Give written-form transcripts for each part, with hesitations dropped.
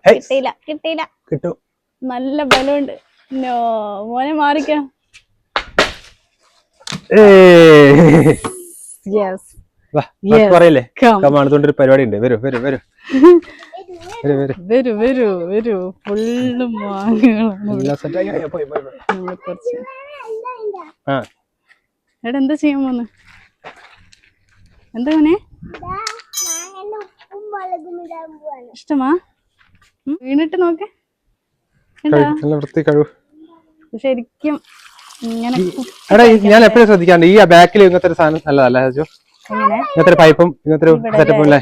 കിട്ടിയില്ല കിട്ടിയില്ല കിട്ടും. നല്ല ബലമുണ്ട്. മോനെ മാറിക്കാം. ഒരു പരിപാടി ഉണ്ട്. വരൂ വരൂ വരൂ വരൂ വരൂ വരൂ. ഫുള്ളും എടാ എന്താ ചെയ്യാൻ പോന്ന്? എന്താ മോനെ ഇഷ്ടമാ? വീണിട്ട് നോക്ക്. ശരിക്കും ഇങ്ങനെ ഞാൻ എപ്പോഴും ശ്രദ്ധിക്കാറുണ്ട് ഈ ബാക്കിൽ ഇങ്ങനത്തെ ഒരു സാധനം നല്ലതല്ലേ ഇങ്ങനത്തെ ഒരു പൈപ്പും ഇങ്ങനത്തെ ഒരു സെറ്റപ്പും അല്ലേ?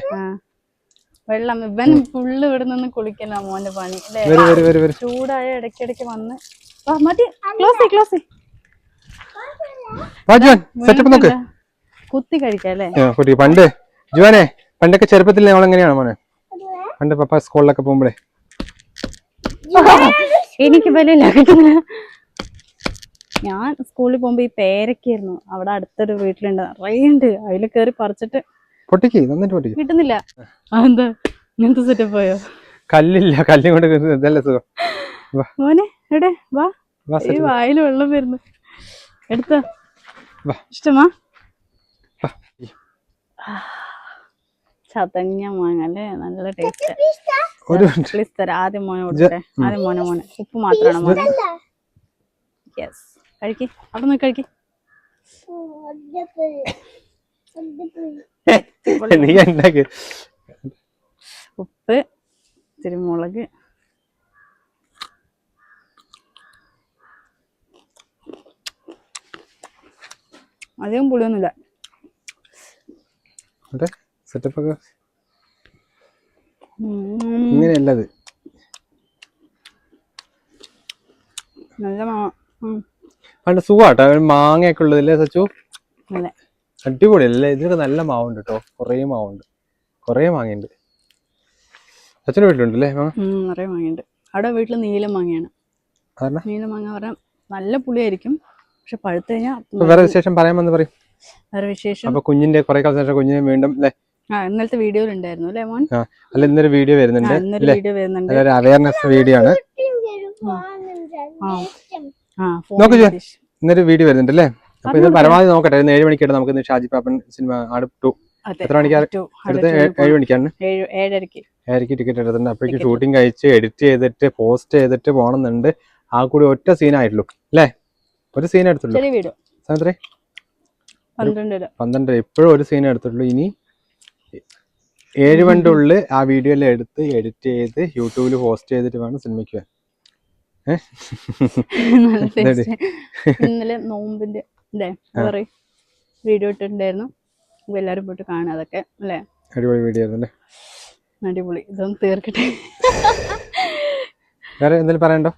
വെള്ളം ഇവൻ ഫുള്ള് ഇവിടെ നിന്ന് കുളിക്കല മോന്റെ പണി അല്ലേ? ചൂടായ ഇടയ്ക്കിടയ്ക്ക് വന്ന് മതി. ക്ലോസ് കുത്തി കഴിക്കല്ലേ? പണ്ട് ജുവാനെ പണ്ടൊക്കെ ചെറുപ്പത്തിൽ നമ്മളെങ്ങനെയാണ് മോനെ പണ്ട് പപ്പ സ്കൂളിലൊക്കെ പോകുമ്പോഴേ എനിക്ക് ബലമില്ല കിട്ടുന്നില്ല. ഞാൻ സ്കൂളിൽ പോകുമ്പോ ഈ പേരക്കായിരുന്നു. അവിടെ അടുത്തൊരു വീട്ടിലുണ്ട്, നിറയുണ്ട്. അതിൽ കയറി പറിച്ചിട്ട് കിട്ടുന്നില്ല. അതെന്താ ഇങ്ങനത്തെ സെറ്റപ്പ് പോയോ? കല്ലില്ല, കല്ലും കൊണ്ട് മോനെ എവിടെ വാ. ഈ വായില് വെള്ളം വരുന്നു. എടുത്ത ഇഷ്ടമാ? ചതഞ്ഞ മാങ്ങ അല്ലേ? നല്ല ടേസ്റ്റ്. ആദ്യം മോനെ കൊടുക്കട്ടെ. ആദ്യം മോനെ ഉപ്പ് മാത്രമാണ് മോനെ. യെസ് കഴിക്ക്. അവിടെ നിന്ന് കഴിക്ക്. ഉപ്പ്, ഇത്തിരി മുളക്, അധികം പുളിയൊന്നുമില്ല. ഇങ്ങനെയല്ലത് നല്ല പണ്ട് സുഖാട്ടോ മാങ്ങയൊക്കെ ഉള്ളതല്ലേ സച്ചു? അടിപൊളിയല്ലേ? ഇതിനൊക്കെ നല്ല മാവുണ്ട് കേട്ടോ. കൊറേ മാവുണ്ട്, കൊറേ മാങ്ങയുണ്ട്. അച്ഛൻ്റെ വീട്ടിലുണ്ടല്ലേ നിറയെ മാങ്ങയുണ്ട്. അവിടെ വീട്ടില് നീല മാങ്ങയാണ്. നീല മാങ്ങ പറഞ്ഞാൽ നല്ല പുളിയായിരിക്കും, പക്ഷെ പഴുത്ത് കഴിഞ്ഞാൽ. വേറെ വിശേഷം പറയാമെന്ന് പറയും. വേറെ വിശേഷം അപ്പൊ കുഞ്ഞിന്റെ കുറെ കാലം ശേഷം കുഞ്ഞിനെ വീണ്ടും അല്ലേ? ഇന്നലത്തെ വീഡിയോയിൽ ഉണ്ടായിരുന്നു അല്ലേ മോൻ? അല്ല ഇന്നൊരു വീഡിയോ വരുന്നുണ്ട്. അവയർനെസ് വീഡിയോ ആണ്. നോക്കൂ ഇന്നൊരു വീഡിയോ വരുന്നുണ്ട് അല്ലേ? അപ്പൊ ഇത് പരമാവധി നോക്കട്ടെ. 7 മണിക്കാണ് നമുക്ക് ഷാജി പാപ്പൻ സിനിമ ആട് 2. എത്ര മണിക്കാണ് അടുത്ത? 7 മണിക്കാണ്. 7:30 ടിക്കറ്റ് എടുത്തിട്ടുണ്ട്. അപ്പോഴേക്ക് ഷൂട്ടിംഗ് കഴിച്ച് എഡിറ്റ് ചെയ്തിട്ട് പോസ്റ്റ് ചെയ്തിട്ട് പോകണമെന്നുണ്ട്. ആ കൂടി ഒറ്റ സീനായിട്ടുള്ളൂ അല്ലേ? ഒരു സീൻ എടുത്തുള്ളൂ. 12 ഇപ്പോഴും ഒരു സീൻ എടുത്തിട്ടുള്ളൂ. ഇനി 7 മണിന്റെ ഉള്ളിൽ ആ വീഡിയോ എല്ലാം എടുത്ത് എഡിറ്റ് ചെയ്ത് യൂട്യൂബിൽ പോസ്റ്റ് ചെയ്തിട്ട് വേണം സിനിമയ്ക്ക് പോകാൻ. ഇന്നലെ നോമ്പിന്റെ വീഡിയോ ഇട്ടിട്ടുണ്ടായിരുന്നു. എല്ലാരും പോയിട്ട് കാണാം. അതൊക്കെ അല്ലേ? അടിപൊളി വീഡിയോ ആയിരുന്നു. അടിപൊളി. ഇതൊന്ന് തീർക്കട്ടെ. വേറെ എന്തെങ്കിലും പറയണ്ടോ?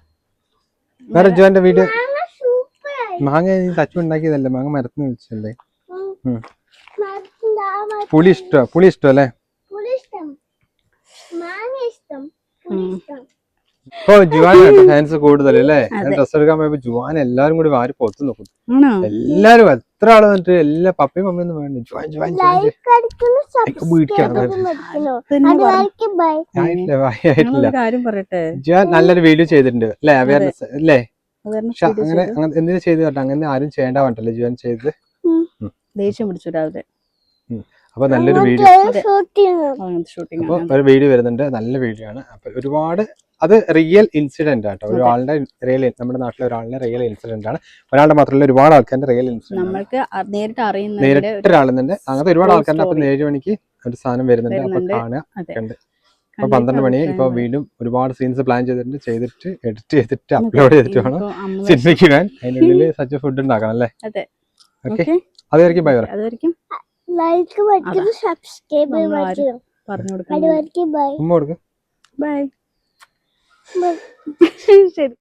വേറെ ജോന്റെ വീഡിയോ മാങ്ങ തച്ചു ഉണ്ടാക്കിയതല്ലേ? മാങ്ങ മരത്തിന് വെച്ചല്ലേ? പുളി ഇഷ്ടം അല്ലേ? ഇപ്പൊ ജുവാനാണ് ഫാൻസ് കൂടുതൽ അല്ലേ? ഡ്രസ് എടുക്കാൻ പോയപ്പോ ജുവാൻ എല്ലാരും കൂടി വാരി പൊത്തു നോക്കും. എല്ലാരും എത്ര ആള് വന്നിട്ട് എല്ലാ പപ്പയും മമ്മിയൊന്നും വേണ്ട. ജുവാൻ നല്ലൊരു വീഡിയോ ചെയ്തിട്ടുണ്ട് അല്ലേ? അവയർനെസ് അല്ലേ? അങ്ങനെ എന്തിനാ ചെയ്ത് കേട്ടോ? അങ്ങനെ ആരും ചെയ്യേണ്ട വേണ്ടല്ലേ ജുവാൻ ചെയ്ത്? ദേഷ്യം പിടിച്ചു രാവിലെ. അപ്പൊ നല്ലൊരു വീഡിയോ, അപ്പൊ ഒരു വീഡിയോ വരുന്നുണ്ട്. നല്ല വീഡിയോ ആണ്. അപ്പൊ ഒരുപാട് അത് റിയൽ ഇൻസിഡന്റ് ആട്ടോ. ഒരാളുടെ നമ്മുടെ നാട്ടിലെ ഒരാളുടെ റിയൽ ഇൻസിഡന്റ് ആണ്. ഒരാളുടെ മാത്രമല്ല, ഒരുപാട് ആൾക്കാരുടെ റിയൽ ഇൻസിഡന്റ്. നേരിട്ട് ഒരാളുന്നുണ്ട്. അങ്ങനത്തെ ഒരുപാട് ആൾക്കാരുടെ. അപ്പൊ 7 മണിക്ക് ഒരു സാധനം വരുന്നുണ്ട്. അപ്പൊ കാണുക. അപ്പൊ 12 മണി ഇപ്പൊ വീണ്ടും ഒരുപാട് സീൻസ് പ്ലാൻ ചെയ്തിട്ട് എഡിറ്റ് ചെയ്തിട്ട് അപ്ലോഡ് ചെയ്തിട്ട് വേണം സിനിമയ്ക്ക് വരാൻ. അതിനുള്ളിൽ സച്ച് ഫുഡ് ഉണ്ടാക്കണം അല്ലേ? ഓക്കെ, അതുവരെയ്ക്കും ബൈ പറയാം. ലൈക്ക് ബട്ടൺ സബ്സ്ക്രൈബ് ബട്ടൺ പറഞ്ഞു കൊടുക്കാം. ബൈ. ബൈ. ശരി.